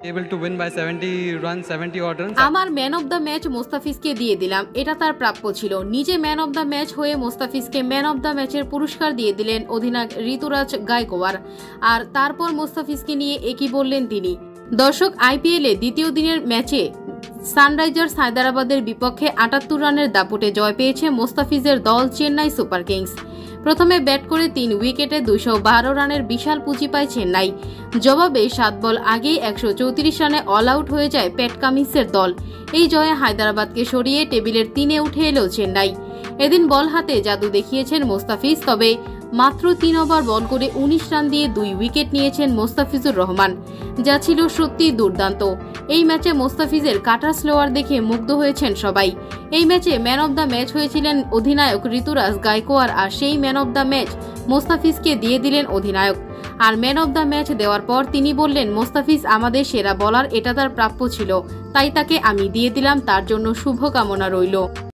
able to win by 70 runs, 70 odd runs. আমার man of the match মোস্তাফিজকে দিয়ে দিলাম, এটা তার প্রাপ্য ছিল। নিজে ম্যান অফ দ্য ম্যাচ হয়ে মোস্তাফিজকে ম্যান অফ দ্য ম্যাচের পুরস্কার দিয়ে দিলেন অধিনায়ক ঋতুরাজ গায়কোয়াড়। আর তারপর মোস্তাফিজকে নিয়ে একই বললেন তিনি। দর্শক, আইপিএলে দ্বিতীয় দিনের ম্যাচে সানরাইজার্স হায়দ্রাবাদের বিপক্ষে ৭৮ রানের দাপটে জয় পেয়েছে মোস্তাফিজের দল চেন্নাই সুপার কিংস। প্রথমে ব্যাট করে ৩ উইকেটে ২১২ রানের বিশাল পুঁজি পায় চেন্নাই। জবাবে ৭ বল আগেই ১৩৪ রানে অল আউট হয়ে যায় প্যাট কামিন্সের দল। এই জয়ে হায়দ্রাবাদকে সরিয়ে টেবিলের ৩-এ উঠে এলো চেন্নাই। এদিন বল হাতে জাদু দেখিয়েছেন মোস্তাফিজ, তবে মাত্র ৩ ওভার বল করে ১৯ রান দিয়ে ২ উইকেট নিয়েছেন মোস্তাফিজুর রহমান, যা ছিল সত্যিই দুর্দান্ত। এই ম্যাচে মোস্তাফিজের কাটার স্লোয়ার দেখে মুগ্ধ হয়েছেন সবাই। এই ম্যাচে ম্যান অব দ্য ম্যাচ হয়েছিলেন অধিনায়ক ঋতুরাজ গায়কোয়াড়, আর সেই ম্যান অব দ্য ম্যাচ মোস্তাফিজকে দিয়ে দিলেন অধিনায়ক। আর ম্যান অব দ্য ম্যাচ দেওয়ার পর তিনি বললেন, মোস্তাফিজ আমাদের সেরা বলার, এটা তার প্রাপ্য ছিল, তাই তাকে আমি দিয়ে দিলাম, তার জন্য শুভকামনা রইল।